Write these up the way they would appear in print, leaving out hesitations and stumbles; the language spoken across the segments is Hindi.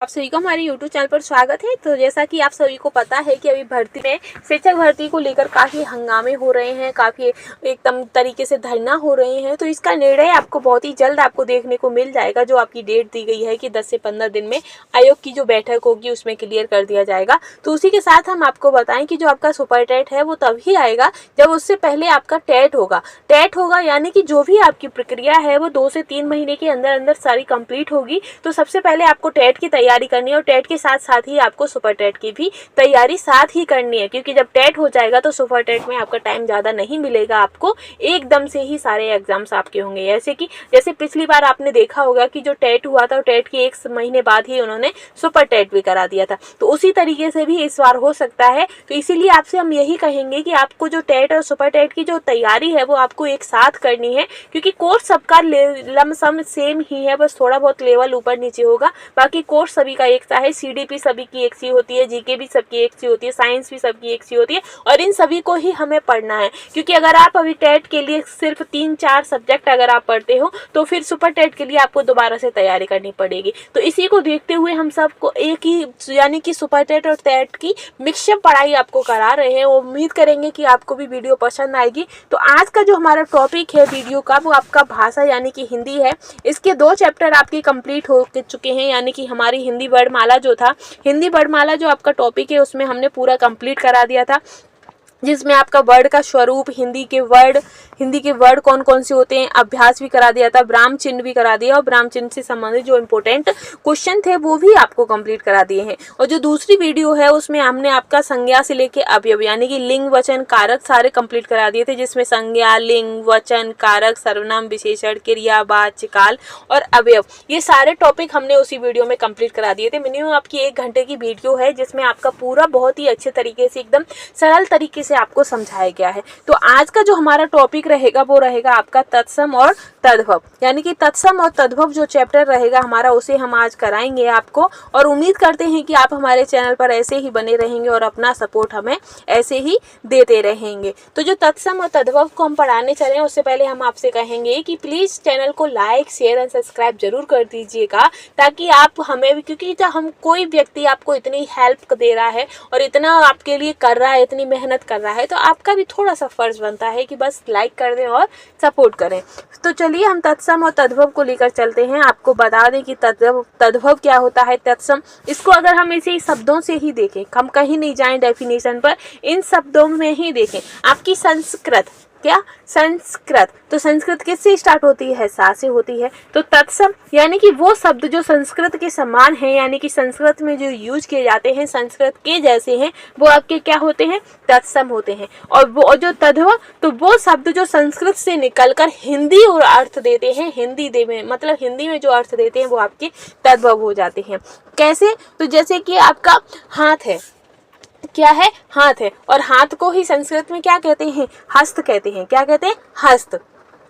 आप सभी को हमारे YouTube चैनल पर स्वागत है। तो जैसा कि आप सभी को पता है कि अभी भर्ती में शिक्षक भर्ती को लेकर काफ़ी हंगामे हो रहे हैं, काफ़ी एकदम तरीके से धरना हो रहे हैं। तो इसका निर्णय आपको बहुत ही जल्द आपको देखने को मिल जाएगा। जो आपकी डेट दी गई है कि 10 से 15 दिन में आयोग की जो बैठक होगी उसमें क्लियर कर दिया जाएगा। तो उसी के साथ हम आपको बताएं कि जो आपका सुपर टेट है वो तभी आएगा जब उससे पहले आपका टेट होगा। टेट होगा यानी कि जो भी आपकी प्रक्रिया है वो 2 से 3 महीने के अंदर अंदर सारी कंप्लीट होगी। तो सबसे पहले आपको टेट की तैयारी करनी है और टेट के साथ साथ ही आपको सुपर टेट की भी तैयारी साथ ही करनी है, क्योंकि जब टेट हो जाएगा तो सुपर टेट में आपका टाइम ज़्यादा नहीं मिलेगा। आपको एकदम से ही सारे एग्जाम्स आपके होंगे। जैसे पिछली बार आपने देखा होगा कि जो टेट हुआ था टेट के 1 महीने बाद ही उन्होंने सुपर टेट भी करा दिया था। तो उसी तरीके से भी इस बार हो सकता है। तो इसीलिए आपसे हम यही कहेंगे कि आपको जो टेट और सुपर टेट की जो तैयारी है वो आपको एक साथ करनी है, क्योंकि कोर्स सबका लमसम सेम ही है, बस थोड़ा बहुत लेवल ऊपर नीचे होगा। बाकी कोर्स सभी का एक सा है। सीडीपी सभी की एक सी होती है, जीके भी सबकी एक सी होती है, साइंस भी सबकी एक सी होती है और इन सभी को ही हमें पढ़ना है। क्योंकि अगर आप अभी टेट के लिए सिर्फ 3-4 सब्जेक्ट अगर आप पढ़ते हो तो फिर सुपर टेट के लिए आपको दोबारा से तैयारी करनी पड़ेगी। तो इसी को देखते हुए हम सबको एक ही यानी कि सुपर टेट और टेट की मिक्सअप पढ़ाई आपको करा रहे हैं। उम्मीद करेंगे कि आपको भी वीडियो पसंद आएगी। तो आज का जो हमारा टॉपिक है वीडियो का वो आपका भाषा यानी कि हिंदी है। इसके 2 चैप्टर आपके कंप्लीट हो चुके हैं, यानी कि हमारी हिंदी वर्णमाला जो था, हिंदी वर्णमाला जो आपका टॉपिक है उसमें हमने पूरा कंप्लीट करा दिया था, जिसमें आपका वर्ड का स्वरूप, हिंदी के वर्ड कौन कौन से होते हैं, अभ्यास भी करा दिया था, ब्राह्म चिन्ह भी करा दिया और ब्राह्म चिन्ह से संबंधित जो इम्पोर्टेंट क्वेश्चन थे वो भी आपको कंप्लीट करा दिए हैं। और जो दूसरी वीडियो है उसमें हमने आपका संज्ञा से लेके अवयव यानी कि लिंग, वचन, कारक सारे कंप्लीट करा दिए थे, जिसमें संज्ञा, लिंग, वचन, कारक, सर्वनाम, विशेषण, क्रिया, वाच्य, काल और अवयव, ये सारे टॉपिक हमने उसी वीडियो में कंप्लीट करा दिए थे। मिनिमम आपकी 1 घंटे की वीडियो है, जिसमें आपका पूरा बहुत ही अच्छे तरीके से एकदम सरल तरीके से आपको समझाया गया है। तो आज का जो हमारा टॉपिक रहेगा वो रहेगा आपका तत्सम और तद्भव, यानी कि तत्सम और तद्भव जो चैप्टर रहेगा हमारा उसे हम आज कराएंगे आपको। और उम्मीद करते हैं कि आप हमारे चैनल पर ऐसे ही बने रहेंगे और अपना सपोर्ट हमें ऐसे ही देते रहेंगे। तो जो तत्सम और तद्भव को हम पढ़ाने चले हैं उससे पहले हम आपसे कहेंगे कि प्लीज़ चैनल को लाइक, शेयर एंड सब्सक्राइब जरूर कर दीजिएगा, ताकि आप हमें भी, क्योंकि जब हम कोई व्यक्ति आपको इतनी हेल्प दे रहा है और इतना आपके लिए कर रहा है, इतनी मेहनत कर रहा है, तो आपका भी थोड़ा सा फर्ज बनता है कि बस लाइक कर दें और सपोर्ट करें। तो चलिए हम तत्सम और तद्भव को लेकर चलते हैं। आपको बता दें कि तद्भव क्या होता है। तत्सम, इसको अगर हम इसे शब्दों से ही देखें, हम कहीं नहीं जाएं डेफिनेशन पर, इन शब्दों में ही देखें। आपकी संस्कृत, क्या संस्कृत, तो संस्कृत किससे स्टार्ट होती है? सा से होती है। तो तत्सम यानी कि वो शब्द जो संस्कृत के समान है, यानी कि संस्कृत में जो यूज किए जाते हैं, संस्कृत के जैसे हैं, वो आपके क्या होते हैं? तत्सम होते हैं। और वो जो तद्भव, तो वो शब्द जो संस्कृत से निकलकर हिंदी और अर्थ देते हैं, मतलब हिंदी में जो अर्थ देते हैं वो आपके तद्भव हो जाते हैं। कैसे? तो जैसे कि आपका हाथ है, क्या है? हाथ है, और हाथ को ही संस्कृत में क्या कहते हैं? हस्त कहते हैं। क्या कहते हैं? हस्त।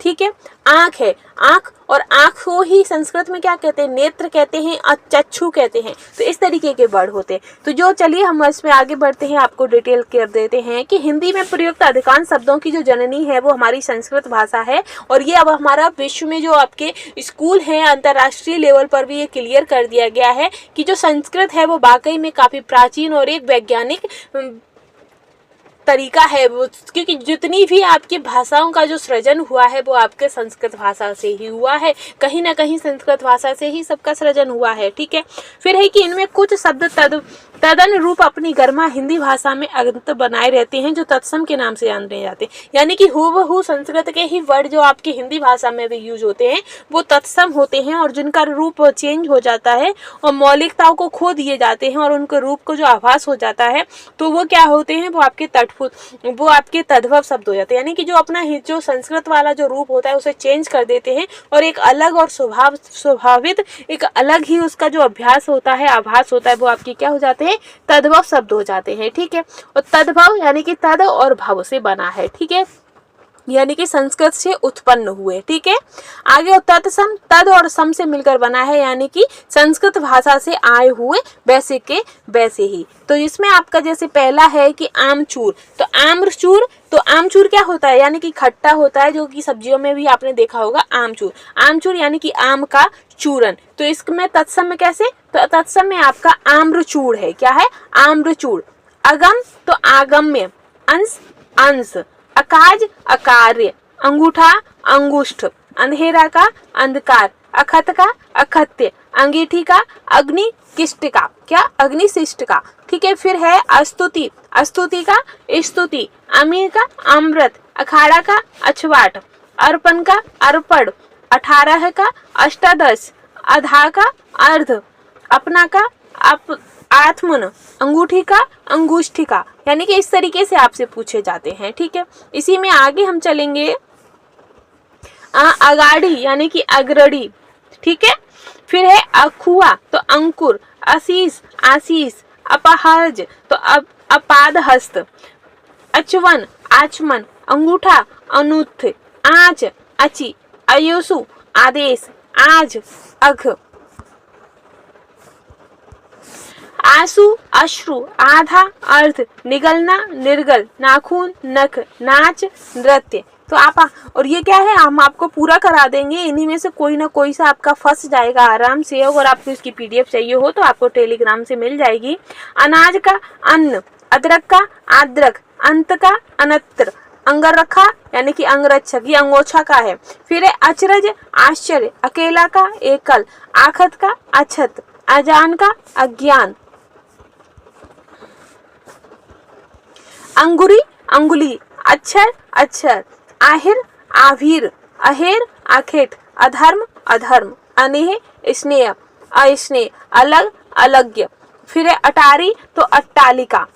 ठीक है। आंख है, आंख, और आंख को ही संस्कृत में क्या कहते हैं? नेत्र कहते हैं और चक्षु कहते हैं। तो इस तरीके के वर्ड होते हैं। तो जो, चलिए हम इसमें आगे बढ़ते हैं, आपको डिटेल कर देते हैं कि हिंदी में प्रयुक्त अधिकांश शब्दों की जो जननी है वो हमारी संस्कृत भाषा है। और ये अब हमारा विश्व में जो आपके स्कूल हैं अंतर्राष्ट्रीय लेवल पर भी ये क्लियर कर दिया गया है कि जो संस्कृत है वो वाकई में काफ़ी प्राचीन और एक वैज्ञानिक तरीका है वो, क्योंकि जितनी भी आपकी भाषाओं का जो सृजन हुआ है वो आपके संस्कृत भाषा से ही हुआ है। कहीं ना कहीं संस्कृत भाषा से ही सबका सृजन हुआ है। ठीक है। फिर है कि इनमें कुछ शब्द तदनुरूप अपनी गर्मा हिंदी भाषा में अंत बनाए रहते हैं, जो तत्सम के नाम से जाने जाते हैं। यानी कि हूबहू संस्कृत के ही वर्ड जो आपकी हिंदी भाषा में भी यूज होते हैं वो तत्सम होते हैं, और जिनका रूप चेंज हो जाता है और मौलिकताओं को खो दिए जाते हैं और उनके रूप को जो आभास हो जाता है तो वो क्या होते हैं? वो आपके तद्भव शब्द हो जाते हैं। यानी कि जो अपना जो संस्कृत वाला जो रूप होता है उसे चेंज कर देते हैं और एक अलग और स्वभावित एक अलग ही उसका जो अभ्यास होता है, आभास होता है, वो आपके क्या हो जाते हैं? तद्भव शब्द हो जाते हैं। ठीक है। और तद्भव यानी कि तद और भव से बना है। ठीक है। यानी कि संस्कृत से उत्पन्न हुए। ठीक है, आगे तत्सम, तद और सम से मिलकर बना है, यानी कि संस्कृत भाषा से आए हुए वैसे के वैसे ही। तो इसमें आपका जैसे पहला है कि आमचूर, तो आम्रचूर, तो आमचूर क्या होता है, यानी कि खट्टा होता है, जो कि सब्जियों में भी आपने देखा होगा आमचूर। आमचूर यानी कि आम का चूरन। तो इसमें तत्सम में कैसे, तो तत्सम में आपका आम्रचूर है। क्या है, आम्रचूर। अगम तो आगम्य, अंश अंश, अकाज अकार्य, अंगूठा अंगुष्ठ, अंधेरा का अंधकार, अखत का अखत्य, अंगीठी का अग्नि किष्ट का, क्या अग्निशिष्ट का। ठीक है, फिर है अस्तुति, अस्तुति का स्तुति, अमीर का अमृत, अखाड़ा का अछवाट, अर्पण का अर्पण, 18 का अष्टादश, अधा का अर्ध, अपना का आत्मन, अंगूठी का अंगुष्ठी का। यानी कि इस तरीके से आपसे पूछे जाते हैं। ठीक है, इसी में आगे हम चलेंगे अगाड़ी यानी कि अग्रणी। ठीक है, फिर है अखुआ तो अंकुर, आशीष आशीष, अपहर्ज तो अपादहस्त, अचवन आचमन, अंगूठा अनुत्थ, आच अचि, अयोसु आदेश, आज अघ, आंसू अश्रु, आधा अर्ध, निगलना निर्गल, नाखून नख, नाच नृत्य। तो आप और ये क्या है, हम आपको पूरा करा देंगे, इन्हीं में से कोई ना कोई सा आपका फंस जाएगा आराम से। अगर आपको इसकी पीडीएफ चाहिए हो तो आपको टेलीग्राम से मिल जाएगी। अनाज का अन्न, अदरक का आद्रक, अंत का अनत्र, अंगरखा यानी कि अंगरक्षक, ये अंगोछा का है। फिर है अचरज आश्चर्य, अकेला का एकल, आखत का अछत, अजान का अज्ञान, अंगुरी अंगुली, अक्षर अक्षर, आहिर आभीर, अहेर आखेट, अधर्म अधर्म, अनेह स्नेह अस्नेह, अलग अलग्य। फिर है अटारी तो अट्टालिका।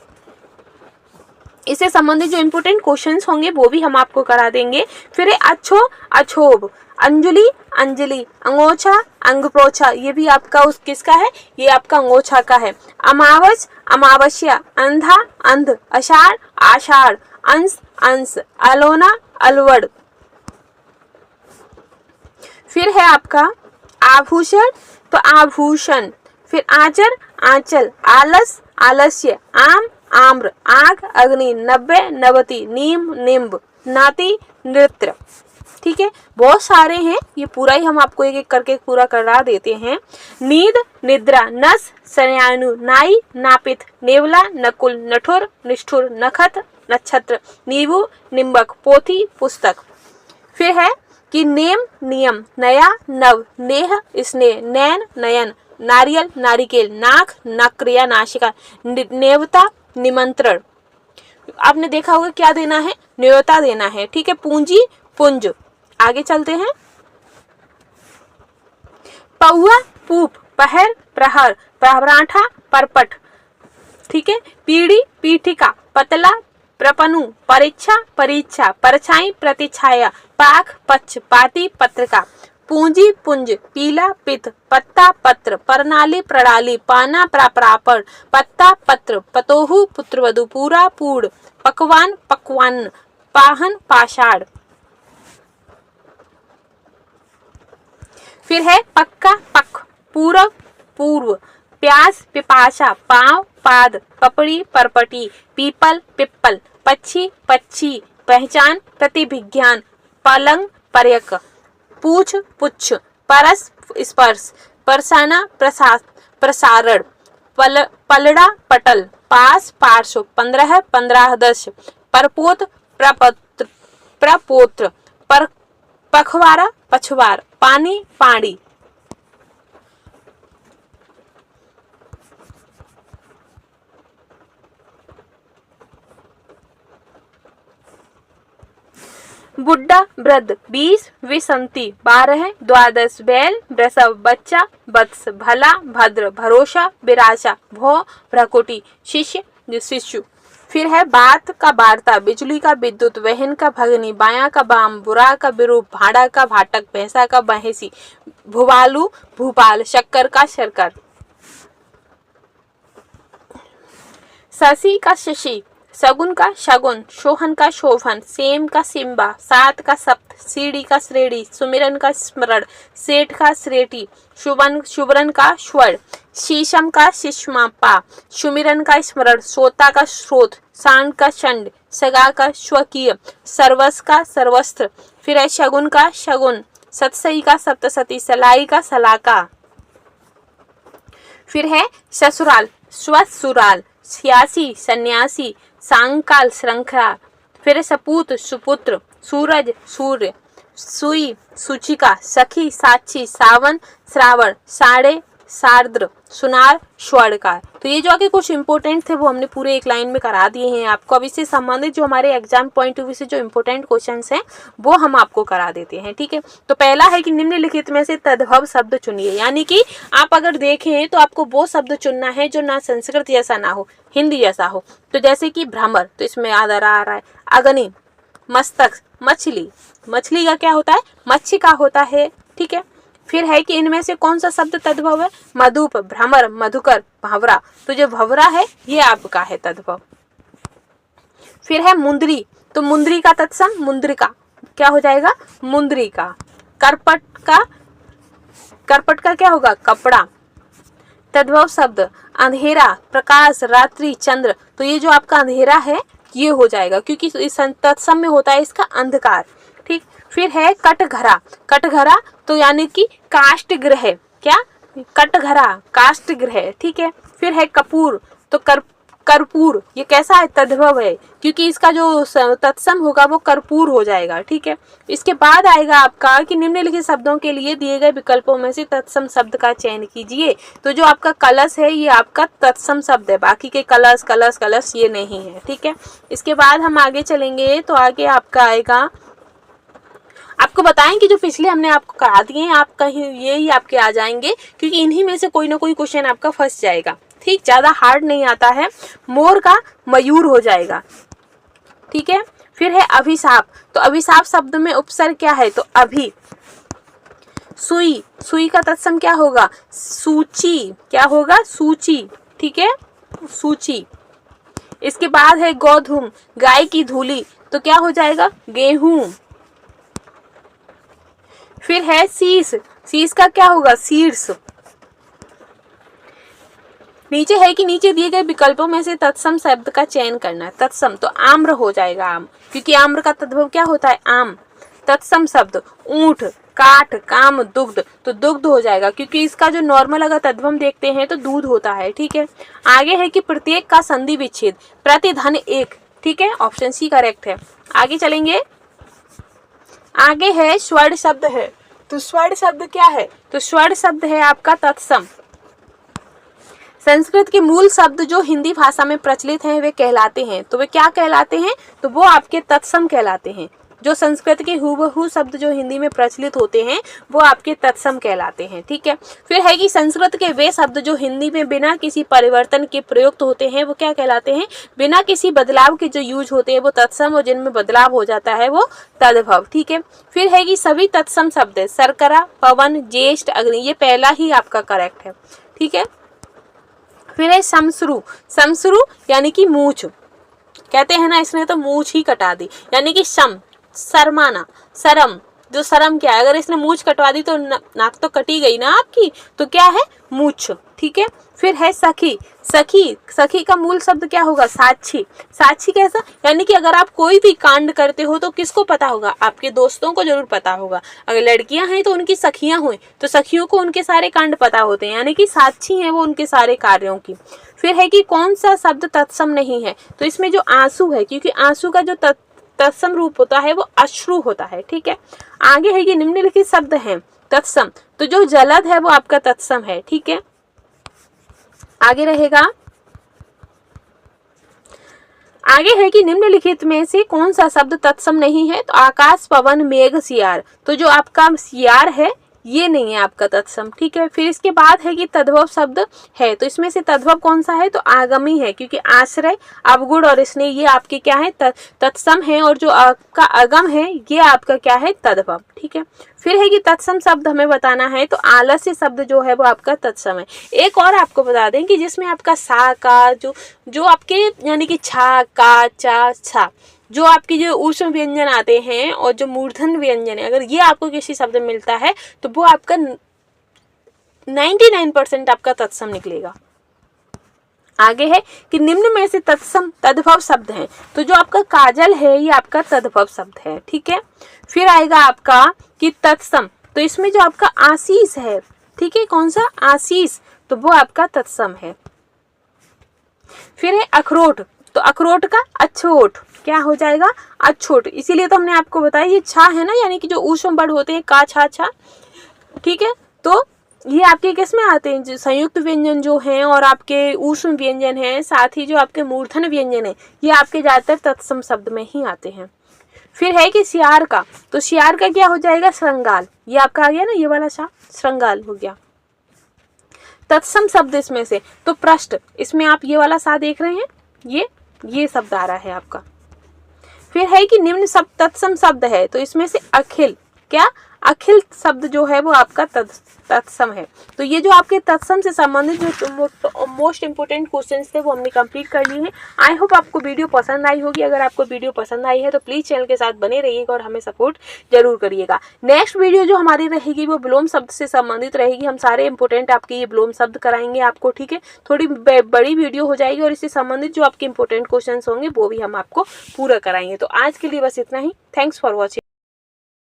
इससे संबंधित जो इम्पोर्टेंट क्वेश्चंस होंगे वो भी हम आपको करा देंगे। फिर है अच्छो अछोभ, अंजुली अंजलि, अंगोछा अंगप्रोछा, ये भी आपका उस किसका है, ये आपका अंगोछा का है। अमावस अमावस्या, अंधा अंध, अषाढ़ आषाढ़, अंश अंश, अलोना अलवड़। फिर है आपका आभूषण तो आभूषण, फिर आचर आंचल, आलस आलस्य, आम आम्र, आग अग्नि, 90 नवती, नीम निम्ब, नाती नृत्य। ठीक है, बहुत सारे हैं, ये पूरा ही हम आपको एक एक करके पूरा करा देते हैं। नींद निद्रा, नस शयनानु, नाई नापित, नेवला नकुल, नठुर निष्ठुर, नखत नक्षत्र, नींबू निम्बक, पोथी पुस्तक। फिर है कि नेम नियम, नया नव, नेह स्नेह, नैन नयन, नारियल नारिकेल, नाक नक्रिया नाशिका, नेवता निमंत्रण। आपने देखा होगा क्या देना है, न्योता देना है। ठीक है, पूंजी पुंज। आगे चलते हैं। पौआ पूप, पहर प्रहर, पराठा परपट। ठीक है, पीढ़ी पीठिका, पतला प्रपनु, परीक्षा परीक्षा, परछाई प्रतिछाया, पाख पक्ष, पाती पत्रिका, पूंजी पुंज, पीला पित, पत्ता पत्र, प्रणाली प्रणाली, पाना प्रापरापण, पत्ता पत्र, पतोहु पुत्रवधु, पूरा पूर्ण, पकवान पकवान, पाहन पाषाण। फिर है पक्का पक, पूरब पूर्व, प्यास पिपाशा, पांव पाद, पपड़ी परपटी, पीपल पिप्पल, पक्षी पक्षी, पहचान प्रतिभिज्ञान, पलंग पर्यक, पूछ पुच्छ, परस स्पर्श, परसाना प्रसारण, पलड़ा पटल, पास पार्श्व, 15 15 10, परपोत प्रपत्र प्रपोत्र, पखवारा पछवार, पानी पानी। बुड्ढा वृद्ध, 20 विसंति, 12 द्वादश, बैल वृषभ, बच्चा वत्स, भला भद्र, भरोसा विराशा, भौ भ्रकुटी, शिष्य शिशु। फिर है बात का वार्ता, बिजली का विद्युत, वहन का भगनी, बाया का बाम, बुरा का विरूप, भाड़ा का भाटक, भैंसा का भैंसी, भुवालू भूपाल, शक्कर का शर्कर, शशि का शशि, सगुन का शगुन, सोहन का शोभन, सेम का सिम्बा, सात का सप्त, सीढ़ी का श्रेणी, सुमिरन का स्मरण, सेठ का श्रेटी, शुभरन का स्वर, शीशम का शिष्मापा, सुमिरन का स्मरण, सोता का स्रोत, सांड का चंड, सगा का स्वकीय, सर्वस का सर्वस्त्र, फिर है शगुन का शगुन, सतसई का सप्तसती, सलाई का सलाका, फिर है ससुराल स्वसुराल, सियासी सन्यासी, सांकाल श्रृंखला, फिर सपूत सुपुत्र, सूरज सूर्य, सुई सूचिका, सखी साक्षी, सावन श्रावण, साढ़े सार्द्र, सुनार स्वर्णकार। तो ये जो आगे कुछ इंपॉर्टेंट थे वो हमने पूरे एक लाइन में करा दिए हैं आपको। अब इससे संबंधित जो हमारे एग्जाम पॉइंट ऑफ व्यू से जो इंपॉर्टेंट क्वेश्चंस हैं वो हम आपको करा देते हैं, ठीक है। तो पहला है कि निम्नलिखित में से तद्भव शब्द चुनिए, यानी कि आप अगर देखें तो आपको वो शब्द चुनना है जो ना संस्कृत जैसा ना हो, हिंदी जैसा हो। तो जैसे कि भ्रमर, तो इसमें याद आ रहा है अग्नि, मस्तक मछली, मछली का क्या होता है, मच्छी का होता है, ठीक है। फिर है कि इनमें से कौन सा शब्द तद्भव है, मधुप, भ्रमर, मधुकर, भंवरा। तो जो भंवरा है ये आपका है तद्भव। फिर है मुंदरी, तो मुंदरी का तत्सम मुंद्रिका क्या हो जाएगा, मुंद्रिका। करपट का क्या होगा, कपड़ा। तद्भव शब्द अंधेरा, प्रकाश, रात्रि, चंद्र। तो ये जो आपका अंधेरा है ये हो जाएगा क्योंकि इस तत्सम में होता है इसका अंधकार, ठीक। फिर है कटघरा, कटघरा तो यानी कि काष्ठ गृह, क्या, कटघरा काष्ठ गृह, ठीक है। फिर है कपूर, तो कर्पूर, ये कैसा है, तद्भव है क्योंकि इसका जो तत्सम होगा वो कर्पूर हो जाएगा, ठीक है। इसके बाद आएगा आपका कि निम्नलिखित शब्दों के लिए दिए गए विकल्पों में से तत्सम शब्द का चयन कीजिए। तो जो आपका कलश है ये आपका तत्सम शब्द है, बाकी के कलश कलश कलश ये नहीं है, ठीक है। इसके बाद हम आगे चलेंगे तो आगे आपका आएगा, आपको बताएं कि जो पिछले हमने आपको करा दिए हैं आप कहीं ये ही आपके आ जाएंगे क्योंकि इन्हीं में से कोई ना कोई क्वेश्चन आपका फंस जाएगा, ठीक, ज्यादा हार्ड नहीं आता है। मोर का मयूर हो जाएगा, ठीक है। फिर है अभिशाप, तो अभिशाप शब्द में उपसर्ग क्या है, तो अभी। सुई, सुई का तत्सम क्या होगा, सूची, क्या होगा, सूची, ठीक है, सूची। इसके बाद है गोधूम, गाय की धूली, तो क्या हो जाएगा, गेहूं। फिर है शीश, शीश का क्या होगा, शीर्ष। नीचे है कि नीचे दिए गए विकल्पों में से तत्सम शब्द का चयन करना है। तत्सम तो आम्र हो जाएगा, आम, क्योंकि आम्र का तद्भव क्या होता है, आम। तत्सम शब्द ऊंट, काठ, काम, दुग्ध, तो दुग्ध हो जाएगा क्योंकि इसका जो नॉर्मल अगर तद्भव देखते हैं तो दूध होता है, ठीक है। आगे है कि प्रत्येक का संधि विच्छेद, प्रतिधन एक, ठीक है, ऑप्शन सी करेक्ट है। आगे चलेंगे, आगे है स्वर्ण शब्द है, तो स्वर्ण शब्द क्या है, तो स्वर्ण शब्द है आपका तत्सम। संस्कृत के मूल शब्द जो हिंदी भाषा में प्रचलित हैं वे कहलाते हैं, तो वे क्या कहलाते हैं, तो वो आपके तत्सम कहलाते हैं। जो संस्कृत के हूबहू शब्द जो हिंदी में प्रचलित होते हैं वो आपके तत्सम कहलाते हैं, ठीक है। फिर है कि संस्कृत के वे शब्द जो हिंदी में बिना किसी परिवर्तन के प्रयुक्त होते हैं वो क्या कहलाते हैं, बिना किसी बदलाव के जो यूज होते हैं वो तत्सम, और जिनमें बदलाव हो जाता है वो तद्भव, ठीक है। फिर है कि सभी तत्सम शब्द है, शर्करा, पवन, ज्येष्ठ, अग्नि, ये पहला ही आपका करेक्ट है, ठीक है। फिर है समश्रु, समश्रु यानी कि मूछ, कहते हैं ना इसने तो मूछ ही कटा दी, यानी कि शर्माना, शर्म, जो शर्म क्या है, अगर इसने मूछ कटवा दी तो नाक तो कटी गई ना आपकी, तो क्या है, मूछ, ठीक है। फिर है सखी, सखी, सखी का मूल शब्द क्या होगा, साक्षी, साक्षी कैसा, यानी कि अगर आप कोई भी कांड करते हो तो किसको पता होगा, आपके दोस्तों को जरूर पता होगा। अगर लड़कियां हैं तो उनकी सखियां हुई तो सखियों को उनके सारे कांड पता होते हैं, यानी कि साक्षी हैं वो उनके सारे कार्यों की। फिर है कि कौन सा शब्द तत्सम नहीं है, तो इसमें जो आंसू है, क्योंकि आंसू का जो तत्सम रूप होता है वो अश्रु होता है, ठीक है। आगे है कि निम्नलिखित शब्द हैं तत्सम, तो जो जलद है वो आपका तत्सम है, ठीक है। आगे रहेगा, आगे है कि निम्नलिखित में से कौन सा शब्द तत्सम नहीं है, तो आकाश, पवन, मेघ, सियार, तो जो आपका सियार है ये नहीं है आपका तत्सम, ठीक है। फिर इसके बाद है कि तद्भव शब्द है, तो इसमें से तद्भव कौन सा है, तो आगमी है, क्योंकि आश्रय, अवगुण और स्नेह ये आपके क्या है, तत्सम है, और जो आपका अगम है ये आपका क्या है, तद्भव, ठीक है। फिर है कि तत्सम शब्द हमें बताना है, तो आलस्य शब्द जो है वो आपका तत्सम है। एक और आपको बता दें कि जिसमें आपका सा का जो आपके यानी कि छा का चा छा जो आपकी जो ऊष्म व्यंजन आते हैं और जो मूर्धन व्यंजन है, अगर ये आपको किसी शब्द में मिलता है तो वो आपका 99% आपका तत्सम निकलेगा। आगे है कि निम्न में से तत्सम तद्भव शब्द हैं, तो जो आपका काजल है ये आपका तद्भव शब्द है, ठीक है। फिर आएगा आपका कि तत्सम, तो इसमें जो आपका आशीष है, ठीक है, कौन सा, आशीष, तो वो आपका तत्सम है। फिर है अखरोट, तो अखरोट का अछोट क्या हो जाएगा, अछोट, इसीलिए तो हमने आपको बताया ये छा है ना, यानी कि जो ऊष्म वर्ड होते हैं का छा छा, ठीक है, तो ये आपके किस में आते हैं, जो संयुक्त व्यंजन जो हैं और आपके ऊष्म व्यंजन हैं, साथ ही जो आपके मूर्धन व्यंजन है ये आपके ज्यादातर तत्सम शब्द में ही आते हैं। फिर है कि सियार का, तो सियार का क्या हो जाएगा, श्रृंगाल, ये आपका आ गया ना, ये वाला सा श्रृंगाल हो गया। तत्सम शब्द इसमें से, तो पृष्ठ, इसमें आप ये वाला सा देख रहे हैं, ये शब्द आ रहा है आपका। फिर है कि निम्न शब्द तत्सम शब्द है, तो इसमें से अखिल, क्या, अखिल शब्द जो है वो आपका तत्सम है। तो ये जो आपके तत्सम से संबंधित जो मोस्ट इंपोर्टेंट क्वेश्चंस थे वो हमने कंप्लीट कर लिए हैं। आई होप आपको वीडियो पसंद आई होगी। अगर आपको वीडियो पसंद आई है तो प्लीज चैनल के साथ बने रहिएगा और हमें सपोर्ट जरूर करिएगा। नेक्स्ट वीडियो जो हमारी रहेगी वो विलोम शब्द से संबंधित रहेगी। हम सारे इंपोर्टेंट आपके ये विलोम शब्द कराएंगे आपको, ठीक है। थोड़ी बड़ी वीडियो हो जाएगी और इससे संबंधित जो आपके इंपोर्टेंट क्वेश्चन होंगे वो भी हम आपको पूरा कराएंगे। तो आज के लिए बस इतना ही। Thanks for watching.